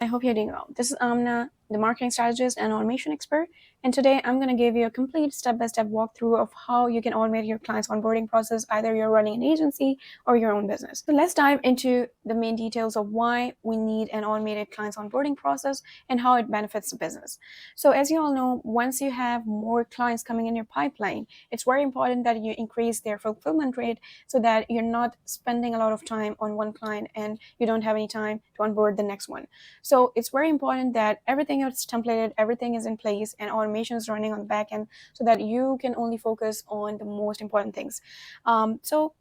I hope you're doing well. This is Amna, the marketing strategist and automation expert. And today I'm going to give you a complete step-by-step walkthrough of how you can automate your client's onboarding process, either you're running an agency or your own business. So let's dive into the main details of why we need an automated client's onboarding process and how it benefits the business. So as you all know, once you have more clients coming in your pipeline, it's very important that you increase their fulfillment rate so that you're not spending a lot of time on one client and you don't have any time to onboard the next one. So it's very important that everything is templated, everything is in place, and automation is running on the back end so that you can only focus on the most important things. So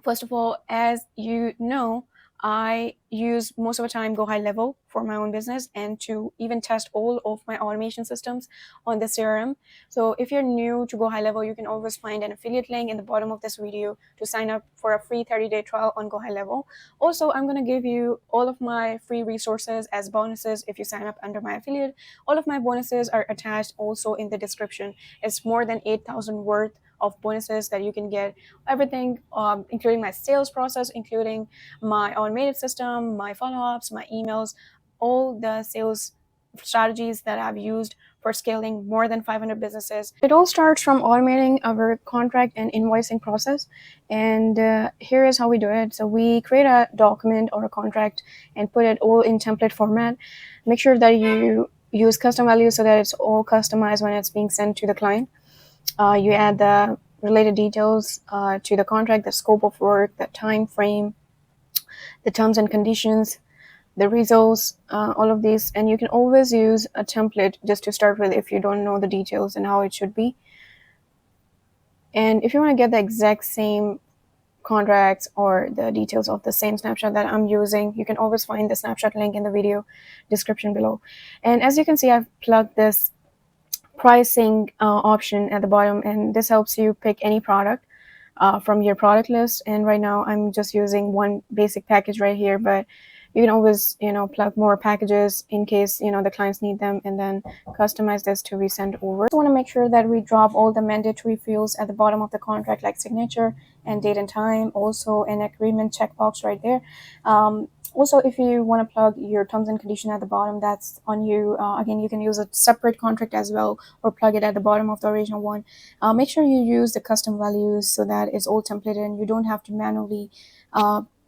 first of all, as you know, I use most of the time Gohighlevel for my own business and to even test all of my automation systems on the CRM. So if you're new to Gohighlevel, you can always find an affiliate link in the bottom of this video to sign up for a free 30-day trial on Gohighlevel. Also, I'm going to give you all of my free resources as bonuses if you sign up under my affiliate. All of my bonuses are attached also in the description. It's more than 8,000 worth of bonuses that you can get, everything including my sales process, including my automated system, my follow-ups, my emails, all the sales strategies that I've used for scaling more than 500 businesses. It all starts from automating our contract and invoicing process, and here is how we do it. So we create a document or a contract and put it all in template format. Make sure that you use custom values so that it's all customized when it's being sent to the client. You add the related details to the contract, the scope of work, the time frame, the terms and conditions, the results, all of these. And you can always use a template just to start with if you don't know the details and how it should be. And if you want to get the exact same contracts or the details of the same snapshot that I'm using, you can always find the snapshot link in the video description below. And as you can see, I've plugged this pricing option at the bottom, and this helps you pick any product from your product list. And right now I'm just using one basic package right here, but you can always plug more packages in case the clients need them, and then customize this to be sent over. We want to make sure that we drop all the mandatory fields at the bottom of the contract, like signature and date and time, also an agreement checkbox right there. Also, if you want to plug your terms and condition at the bottom, that's on you. Again, you can use a separate contract as well, or plug it at the bottom of the original one. Make sure you use the custom values so that it's all templated and you don't have to manually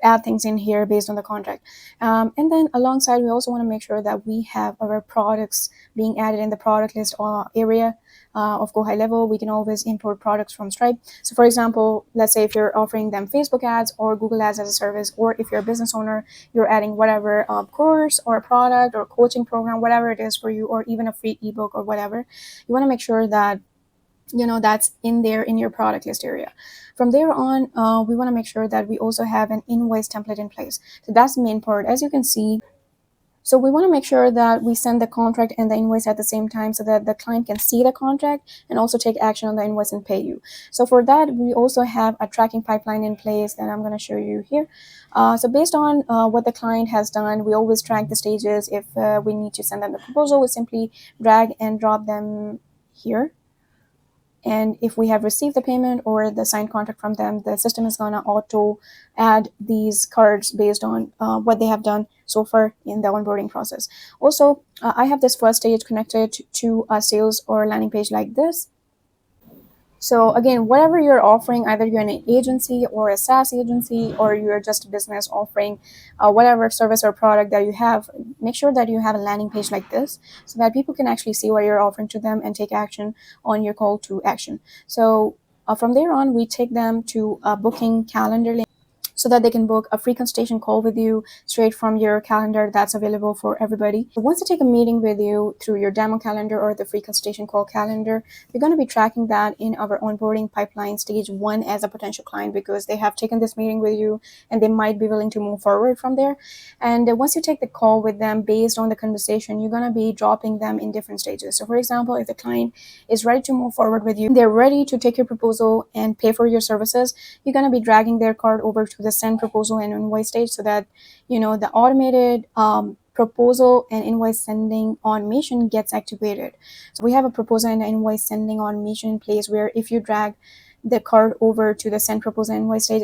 add things in here based on the contract. And then alongside, we also want to make sure that we have our products being added in the product list area of Gohighlevel. We can always import products from Stripe. So for example, let's say if you're offering them Facebook ads or Google ads as a service, or if you're a business owner, you're adding whatever course or a product or coaching program, whatever it is for you, or even a free ebook or whatever, you want to make sure that that's in there in your product list area. From there on, we want to make sure that we also have an invoice template in place. So that's the main part, as you can see. So we want to make sure that we send the contract and the invoice at the same time so that the client can see the contract and also take action on the invoice and pay you. So for that, we also have a tracking pipeline in place that I'm going to show you here. So based on what the client has done, we always track the stages. If we need to send them the proposal, we simply drag and drop them here. And if we have received the payment or the signed contract from them, the system is going to auto add these cards based on what they have done so far in the onboarding process. Also, I have this first stage connected to a sales or landing page like this. So again, whatever you're offering, either you're an agency or a SaaS agency, or you're just a business offering whatever service or product that you have, make sure that you have a landing page like this so that people can actually see what you're offering to them and take action on your call to action. So from there on, we take them to a booking calendar link so that they can book a free consultation call with you straight from your calendar that's available for everybody. Once they take a meeting with you through your demo calendar or the free consultation call calendar, we're going to be tracking that in our onboarding pipeline stage 1 as a potential client, because they have taken this meeting with you and they might be willing to move forward from there. And once you take the call with them based on the conversation, you're going to be dropping them in different stages. So for example, if the client is ready to move forward with you, they're ready to take your proposal and pay for your services, you're going to be dragging their card over to the send proposal and invoice stage so that the automated proposal and invoice sending automation gets activated. So we have a proposal and invoice sending automation in place where if you drag the card over to the send proposal and invoice stage,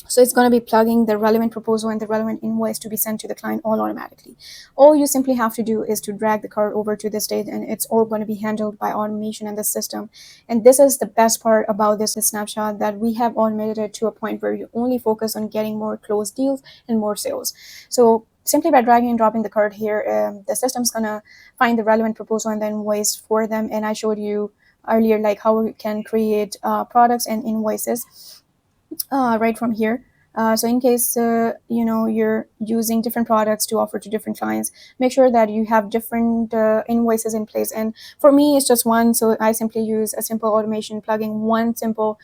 So it's going to be plugging the relevant proposal and the relevant invoice to be sent to the client all automatically. All you simply have to do is to drag the card over to this stage, and it's all going to be handled by automation in the system. And this is the best part about this snapshot, that we have automated it to a point where you only focus on getting more closed deals and more sales. So simply by dragging and dropping the card here, the system's going to find the relevant proposal and the invoice for them. And I showed you earlier like how we can create products and invoices right from here. So in case you're using different products to offer to different clients, make sure that you have different invoices in place. And for me, it's just one, so I simply use a simple automation plugging one simple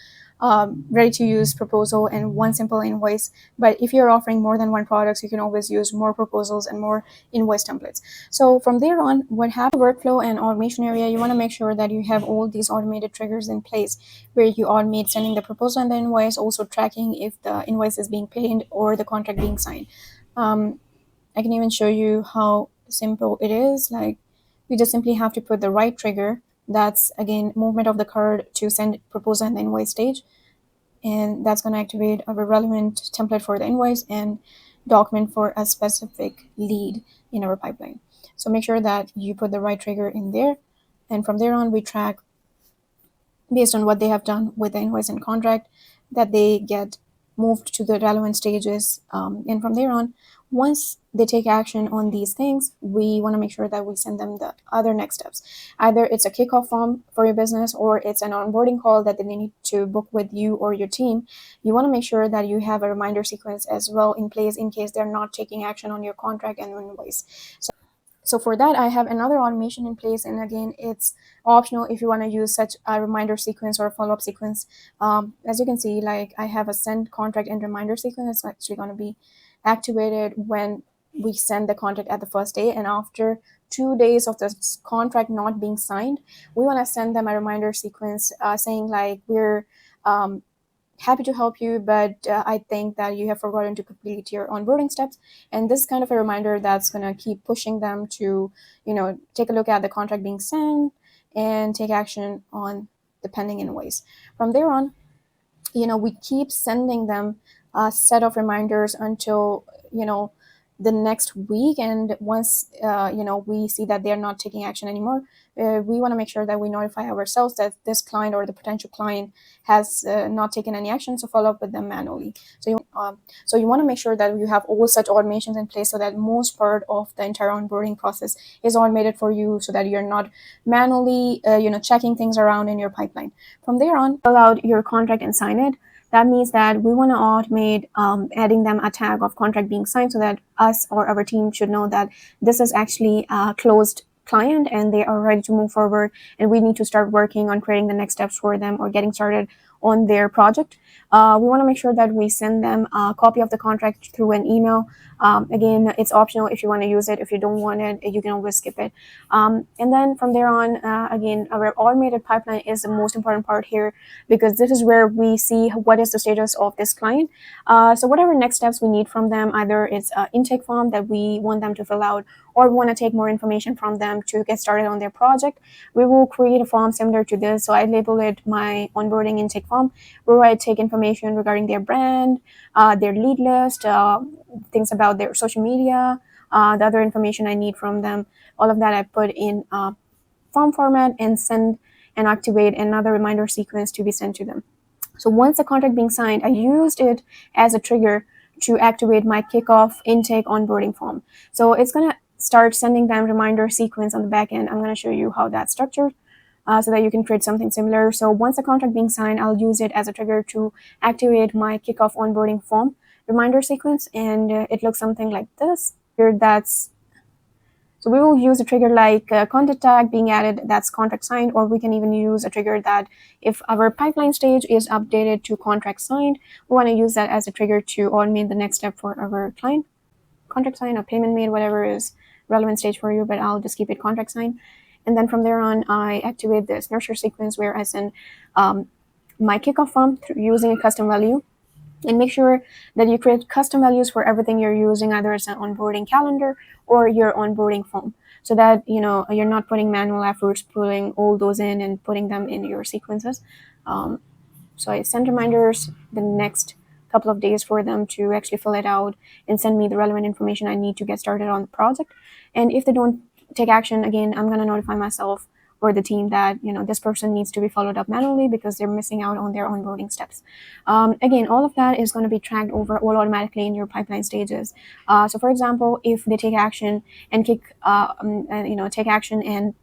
ready to use proposal and one simple invoice. But if you're offering more than one products, you can always use more proposals and more invoice templates. So from there on, what happens workflow and automation area, you want to make sure that you have all these automated triggers in place, where you automate sending the proposal and the invoice, also tracking if the invoice is being paid or the contract being signed. I can even show you how simple it is. Like, you just simply have to put the right trigger. That's again movement of the card to send proposal and the invoice stage, and that's going to activate a relevant template for the invoice and document for a specific lead in our pipeline. So make sure that you put the right trigger in there, and from there on we track based on what they have done with the invoice and contract, that they get moved to the relevant stages. And from there on, once they take action on these things, we want to make sure that we send them the other next steps. Either it's a kickoff form for your business, or it's an onboarding call that they need to book with you or your team. You want to make sure that you have a reminder sequence as well in place in case they're not taking action on your contract and invoice. So for that, I have another automation in place, and again, it's optional if you want to use such a reminder sequence or a follow-up sequence. As you can see, like, I have a send contract and reminder sequence. It's actually going to be activated when we send the contract at the first day, and after 2 days of the contract not being signed, we want to send them a reminder sequence saying like, we're happy to help you, but I think that you have forgotten to complete your onboarding steps. And this is kind of a reminder that's going to keep pushing them to, take a look at the contract being sent and take action on the pending invoice. From there on, we keep sending them a set of reminders until, the next week. And once, we see that they're not taking action anymore, we want to make sure that we notify ourselves that this client or the potential client has not taken any action, so follow up with them manually. So you want to make sure that you have all such automations in place, so that most part of the entire onboarding process is automated for you, so that you're not manually checking things around in your pipeline. From there on, fill out your contract and sign it. That means that we want to automate adding them a tag of contract being signed, so that us or our team should know that this is actually a closed client and they are ready to move forward, and we need to start working on creating the next steps for them or getting started on their project. We want to make sure that we send them a copy of the contract through an email. Again, it's optional if you want to use it. If you don't want it, you can always skip it. And then from there on, again, our automated pipeline is the most important part here, because this is where we see what is the status of this client. So whatever next steps we need from them, either it's an intake form that we want them to fill out, or we want to take more information from them to get started on their project, we will create a form similar to this. So I label it my onboarding intake form, where I take information regarding their brand, their lead list, things about their social media, the other information I need from them. All of that I put in form format and send and activate another reminder sequence to be sent to them. So once the contract being signed, I used it as a trigger to activate my kickoff intake onboarding form. So it's going to start sending them reminder sequence on the back end. I'm going to show you how that's structured so that you can create something similar. So once the contract being signed, I'll use it as a trigger to activate my kickoff onboarding form reminder sequence, and it looks something like this. Here, so we will use a trigger like content tag being added, that's contract signed, or we can even use a trigger that if our pipeline stage is updated to contract signed, we want to use that as a trigger to automate the next step for our client. Contract signed or payment made, whatever is relevant stage for you, but I'll just keep it contract signed. And then from there on, I activate this nurture sequence where I send my kickoff form using a custom value. And make sure that you create custom values for everything you're using, either it's an onboarding calendar or your onboarding form, so that you're not putting manual efforts pulling all those in and putting them in your sequences. So I send reminders. The next couple of days for them to actually fill it out and send me the relevant information I need to get started on the project. And if they don't take action, again, I'm going to notify myself or the team that this person needs to be followed up manually because they're missing out on their onboarding steps. Again, all of that is going to be tracked over all automatically in your pipeline stages. So for example, if they take action and take action and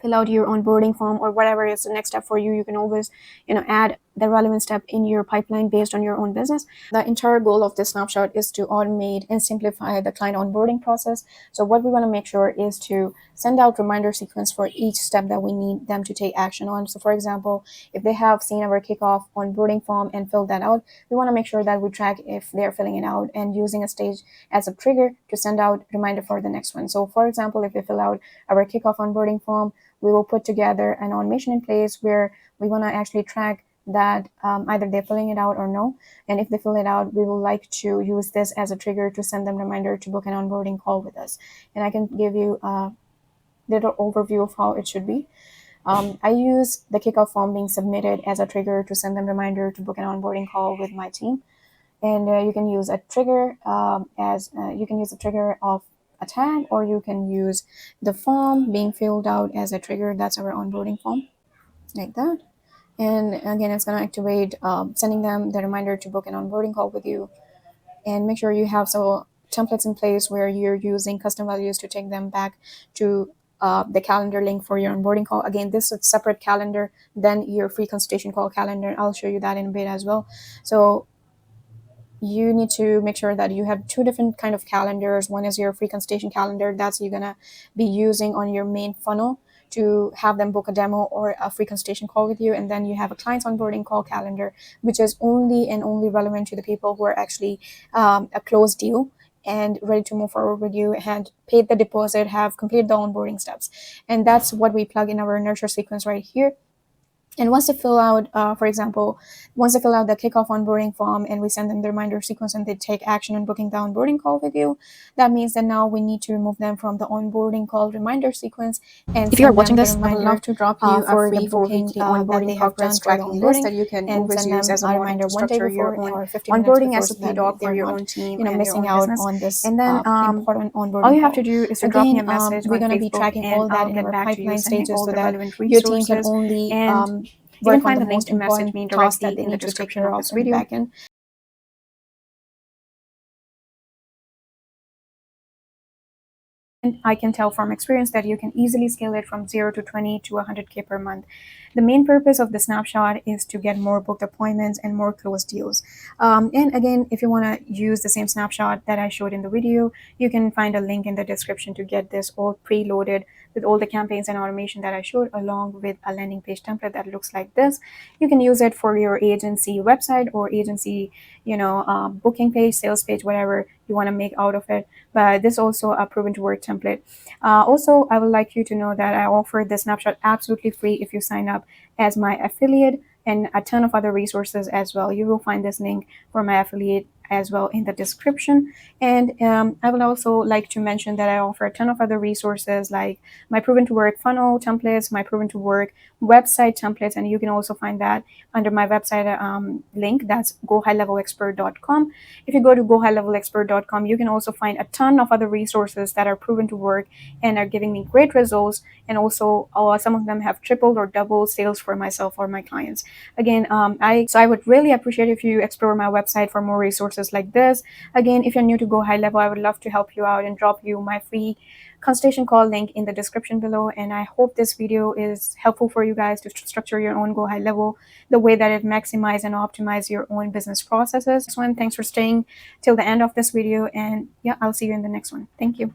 fill out your onboarding form or whatever is the next step for you, you can always add the relevant step in your pipeline based on your own business. The entire goal of this snapshot is to automate and simplify the client onboarding process. So what we want to make sure is to send out reminder sequence for each step that we need them to take action on. So for example, if they have seen our kickoff onboarding form and filled that out, we want to make sure that we track if they're filling it out and using a stage as a trigger to send out reminder for the next one. So for example, if they fill out our kickoff onboarding form, we will put together an automation in place where we want to actually track that either they're filling it out or no. And if they fill it out, we will like to use this as a trigger to send them a reminder to book an onboarding call with us. And I can give you a little overview of how it should be. I use the kickoff form being submitted as a trigger to send them a reminder to book an onboarding call with my team. And you can use a trigger you can use a trigger of a tag, or you can use the form being filled out as a trigger. That's our onboarding form, like that. And again, it's going to activate sending them the reminder to book an onboarding call with you. And make sure you have some templates in place where you're using custom values to take them back to the calendar link for your onboarding call. Again, this is a separate calendar than your free consultation call calendar. I'll show you that in a bit as well. So you need to make sure that you have two different kind of calendars. One is your free consultation calendar. That's you're going to be using on your main funnel to have them book a demo or a free consultation call with you. And then you have a client's onboarding call calendar, which is only relevant to the people who are actually a closed deal and ready to move forward with you and paid the deposit, have completed the onboarding steps. And that's what we plug in our nurture sequence right here. And once they fill out, for example, once they fill out the kickoff onboarding form and we send them the reminder sequence and they take action on booking the onboarding call with you, that means that now we need to remove them from the onboarding call reminder sequence. And if you are watching this, I would love to drop you a free booking onboarding progress tracking list that you can always use as a reminder one day before or 15 minutes onboarding before, as so a that doc they're for your not, own team, missing out out on this and then important onboarding. all you have call. to do is to Again, drop me a message. We're going to be tracking all that in our pipeline stages so that your team can only you can find the the most link and message important me tasks directly that they in the need to take description care of of this in the video. backend. And I can tell from experience that you can easily scale it from 0 to 20 to 100K per month. The main purpose of the snapshot is to get more booked appointments and more closed deals. And again, if you want to use the same snapshot that I showed in the video, you can find a link in the description to get this all preloaded with all the campaigns and automation that I showed, along with a landing page template that looks like this. You can use it for your agency website or agency, booking page, sales page, whatever you want to make out of it. But this is also a proven to work template. Also, I would like you to know that I offer the snapshot absolutely free if you sign up as my affiliate, and a ton of other resources as well. You will find this link for my affiliate as well in the description. And I would also like to mention that I offer a ton of other resources like my proven to work funnel templates, my proven to work website templates, and you can also find that under my website link. That's gohighlevelexpert.com. If you go to gohighlevelexpert.com, you can also find a ton of other resources that are proven to work and are giving me great results. And also some of them have tripled or doubled sales for myself or my clients. Again, I would really appreciate if you explore my website for more resources like this. Again, if you're new to Go High Level, I would love to help you out and drop you my free consultation call link in the description below. And I hope this video is helpful for you guys to structure your own Go High Level the way that it maximize and optimize your own business processes. Thanks for staying till the end of this video, and yeah, I'll see you in the next one. Thank you.